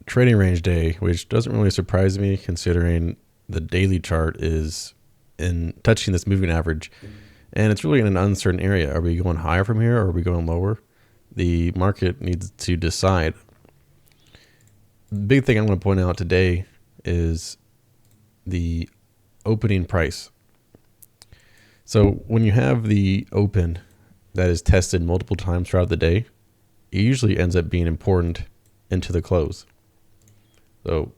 trading range day, which doesn't really surprise me considering the daily chart is in touching this moving average, and it's really in an uncertain area. Are we going higher from here or are we going lower? The market needs to decide. The big thing I'm going to point out today is the opening price. So when you have the open that is tested multiple times throughout the day, it usually ends up being important into the close. So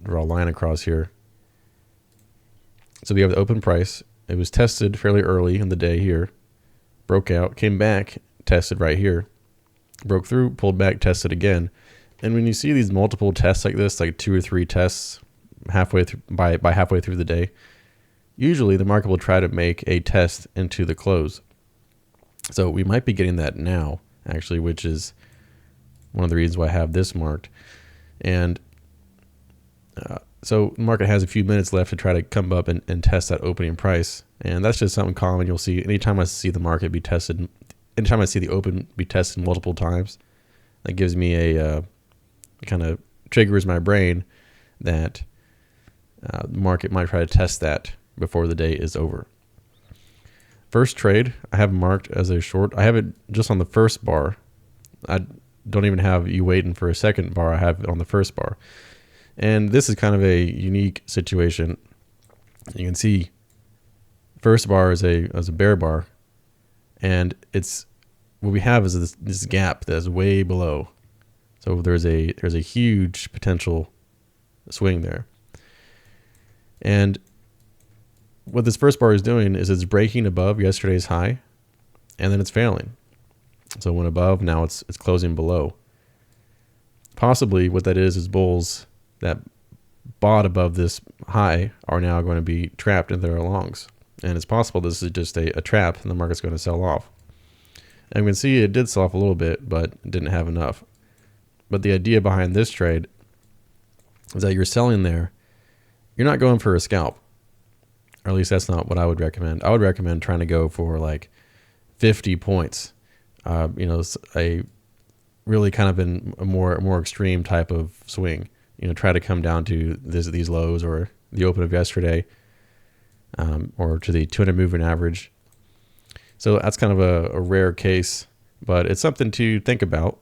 draw a line across here. So we have the open price. It was tested fairly early in the day here, broke out, came back, tested right here, broke through, pulled back, tested again. And when you see these multiple tests like this, like 2 or 3 tests halfway through, by halfway through the day, usually the market will try to make a test into the close. So we might be getting that now, actually, which is one of the reasons why I have this marked. And so the market has a few minutes left to try to come up and test that opening price. And that's just something common you'll see anytime I see the market be tested. Anytime I see the open be tested multiple times, that gives me a kind of triggers my brain that the market might try to test that before the day is over. First trade, I have marked as a short. I have it just on the first bar. I don't even have you waiting for a second bar. I have it on the first bar. And this is kind of a unique situation. You can see first bar is a bear bar, and it's what we have is this gap that's way below. So there's a huge potential swing there. And what this first bar is doing is it's breaking above yesterday's high, and then it's failing. So it went above, now it's closing below. Possibly what that is bulls that bought above this high are now going to be trapped in their longs. And it's possible this is just a trap and the market's going to sell off. And we can see it did sell off a little bit, but it didn't have enough. But the idea behind this trade is that you're selling there. You're not going for a scalp. Or at least that's not what I would recommend. I would recommend trying to go for like 50 points. A really kind of in a more extreme type of swing. Try to come down to these lows or the open of yesterday, or to the 200 moving average. So that's kind of a rare case, but it's something to think about.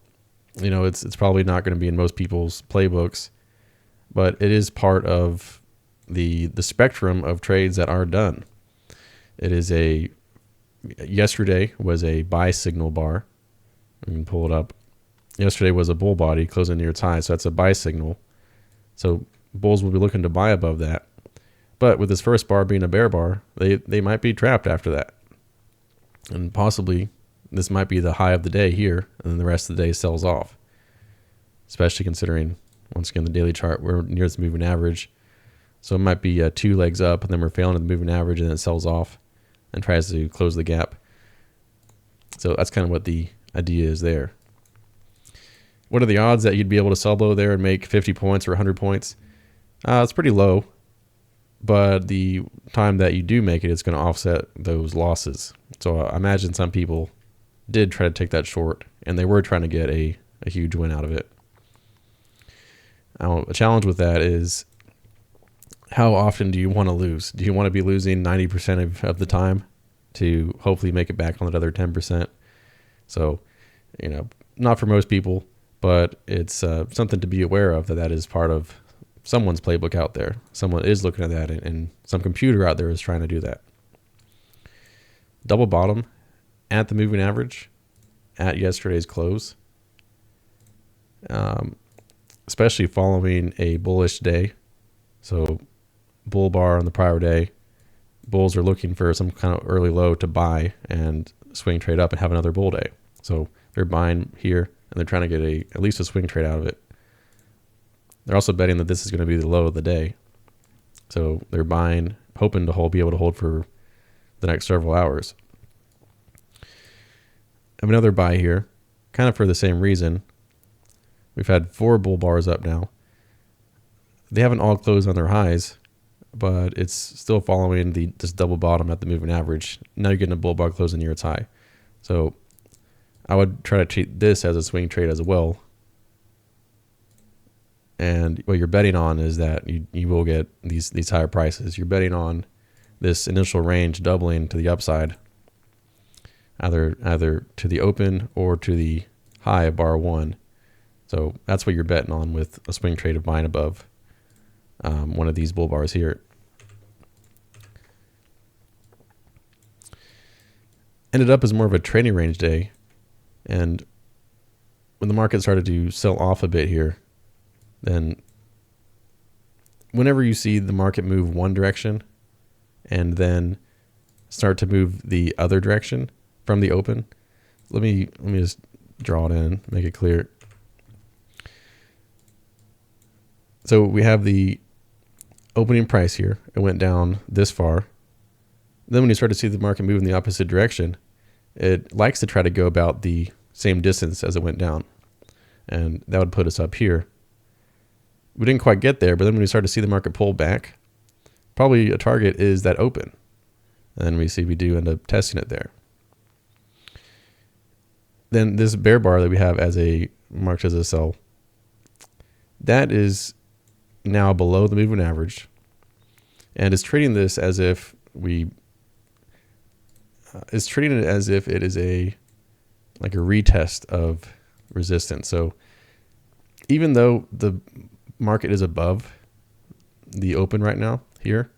It's probably not going to be in most people's playbooks, but it is part of the spectrum of trades that are done. It is yesterday was a buy signal bar. We can pull it up. Yesterday was a bull body closing near its high, so that's a buy signal. So bulls will be looking to buy above that. But with this first bar being a bear bar, they might be trapped after that. And possibly this might be the high of the day here, and then the rest of the day sells off. Especially considering, once again, the daily chart, we're near the moving average. So it might be 2 legs up, and then we're failing at the moving average, and then it sells off and tries to close the gap. So that's kind of what the idea is there. What are the odds that you'd be able to sell below there and make 50 points or 100 points? It's pretty low, but the time that you do make it, it's going to offset those losses. So I imagine some people did try to take that short, and they were trying to get a huge win out of it. Now, a challenge with that is, how often do you want to lose? Do you want to be losing 90% of the time to hopefully make it back on that other 10%? So, not for most people, but it's something to be aware of, that is part of someone's playbook out there. Someone is looking at that, and some computer out there is trying to do that. Double bottom at the moving average at yesterday's close, especially following a bullish day. So bull bar on the prior day, bulls are looking for some kind of early low to buy and swing trade up and have another bull day. So they're buying here, and they're trying to get at least a swing trade out of it. They're also betting that this is going to be the low of the day. So they're buying, hoping to be able to hold for the next several hours. I have another buy here, kind of for the same reason. We've had 4 bull bars up now. They haven't all closed on their highs, but it's still following this double bottom at the moving average. Now you're getting a bull bar closing near its high. So I would try to treat this as a swing trade as well. And what you're betting on is that you will get these higher prices. You're betting on this initial range doubling to the upside, either to the open or to the high of bar 1. So that's what you're betting on with a swing trade of buying above one of these bull bars here. Ended up as more of a trading range day, and when the market started to sell off a bit here, then whenever you see the market move one direction and then start to move the other direction from the open, let me just draw it in, make it clear. So we have the opening price here. It went down this far. Then when you start to see the market move in the opposite direction, it likes to try to go about the same distance as it went down. And that would put us up here. We didn't quite get there, but then when we start to see the market pull back, probably a target is that open. And then we see we do end up testing it there. Then this bear bar that we have as a marked as a sell, that is now below the moving average, and is treating this as if is treating it as if it is like a retest of resistance. So even though the market is above the open right now here,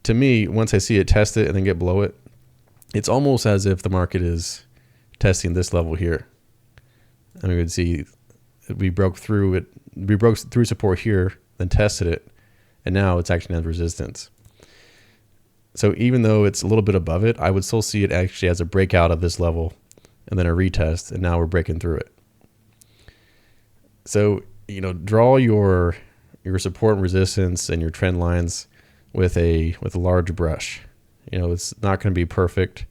to me, once I see it test it and then get below it, it's almost as if the market is testing this level here. And we would see we broke through it. We broke through support here, then tested it, and now it's acting as resistance. So even though it's a little bit above it, I would still see it actually as a breakout of this level and then a retest, and now we're breaking through it. So, draw your support and resistance and your trend lines with a large brush. It's not going to be perfect.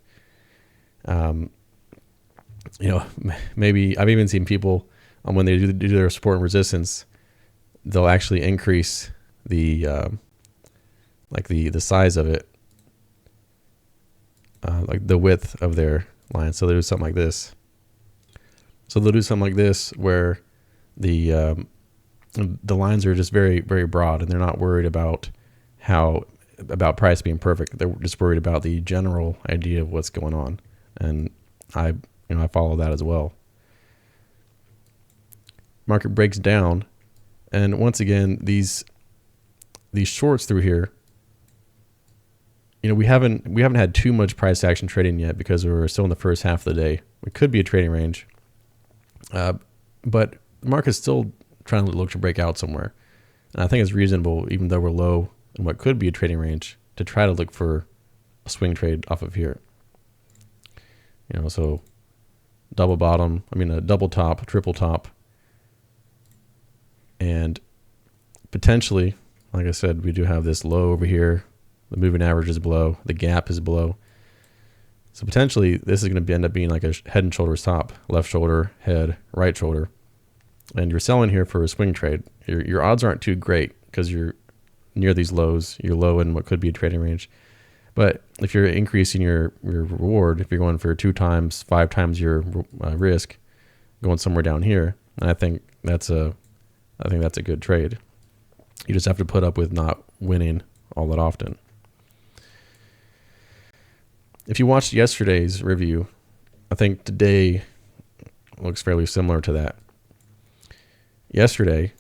Maybe I've even seen people when they do their support and resistance, they'll actually increase the size of it, like the width of their line. So they'll do something like this. So they'll do something like this where the lines are just very, very broad, and they're not worried about price being perfect. They're just worried about the general idea of what's going on. And I follow that as well. Market breaks down, and once again, these shorts through here, we haven't had too much price action trading yet because we're still in the first half of the day. It could be a trading range, but the market's still trying to look to break out somewhere. And I think it's reasonable, even though we're low in what could be a trading range, to try to look for a swing trade off of here. So double bottom, a double top, triple top, and potentially, like I said, we do have this low over here. The moving average is below. The gap is below. So potentially, this is going to end up being like a head and shoulders top. Left shoulder, head, right shoulder. And you're selling here for a swing trade. Your odds aren't too great because you're near these lows. You're low in what could be a trading range. But if you're increasing your reward, if you're going for 2 times, 5 times your risk, going somewhere down here, I think that's a good trade. You just have to put up with not winning all that often. If you watched yesterday's review, I think today looks fairly similar to that. Yesterday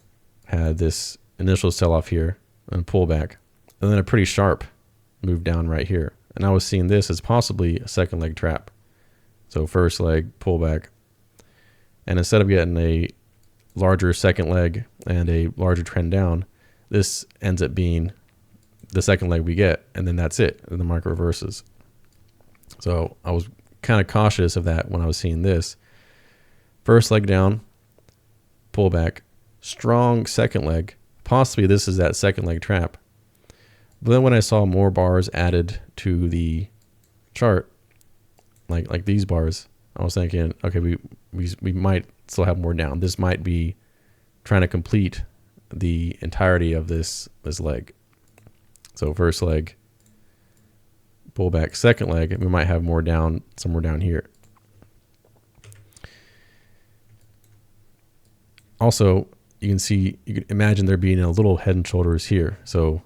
had this initial sell-off here and pullback, and then a pretty sharp move down right here. And I was seeing this as possibly a second leg trap. So first leg, pullback. And instead of getting a larger second leg and a larger trend down, this ends up being the second leg we get, and then that's it, and the market reverses. So I was kind of cautious of that when I was seeing this. First leg down, pullback, strong second leg. Possibly this is that second leg trap. But then when I saw more bars added to the chart, like these bars, I was thinking, okay, we might still have more down. This might be trying to complete the entirety of this leg. So first leg, pullback, second leg, we might have more down somewhere down here. Also, you can see, you can imagine there being a little head and shoulders here. So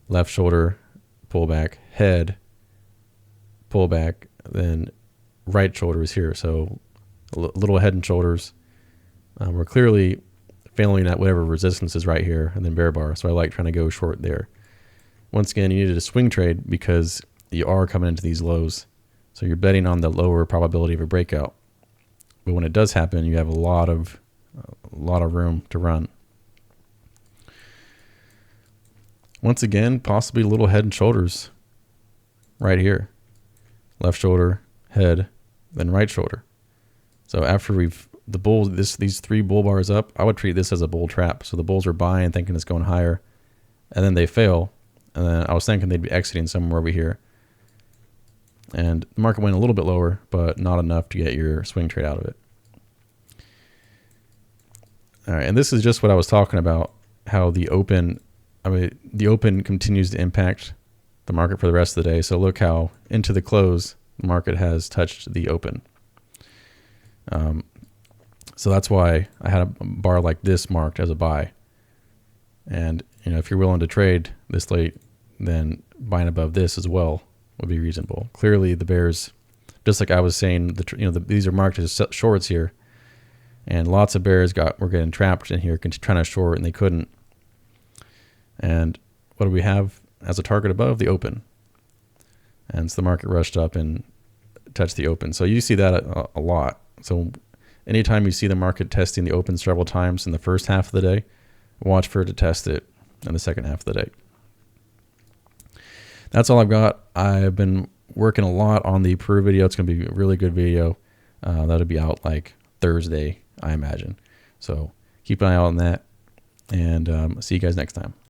left shoulder, pull back, head, pull back, then right shoulder is here. So a little head and shoulders. We're clearly failing at whatever resistance is right here, and then bear bar. So I like trying to go short there. Once again, you needed a swing trade because you are coming into these lows. So you're betting on the lower probability of a breakout. But when it does happen, you have a lot of room to run. Once again, possibly a little head and shoulders right here. Left shoulder, head, then right shoulder. So after these 3 bull bars up, I would treat this as a bull trap. So the bulls are buying, thinking it's going higher, and then they fail. And then I was thinking they'd be exiting somewhere over here. And the market went a little bit lower, but not enough to get your swing trade out of it. All right, and this is just what I was talking about, how the open continues to impact the market for the rest of the day. So look how into the close, the market has touched the open. So that's why I had a bar like this marked as a buy. And if you're willing to trade this late, then buying above this as well would be reasonable. Clearly, the bears, just like I was saying, these are marked as shorts here, and lots of bears were getting trapped in here trying to short, and they couldn't. And what do we have as a target above? The open. And so the market rushed up and touched the open. So you see that a lot. So anytime you see the market testing the open several times in the first half of the day, watch for it to test it in the second half of the day. That's all I've got. I've been working a lot on the Peru video. It's going to be a really good video. That'll be out like Thursday, I imagine. So keep an eye out on that, and see you guys next time.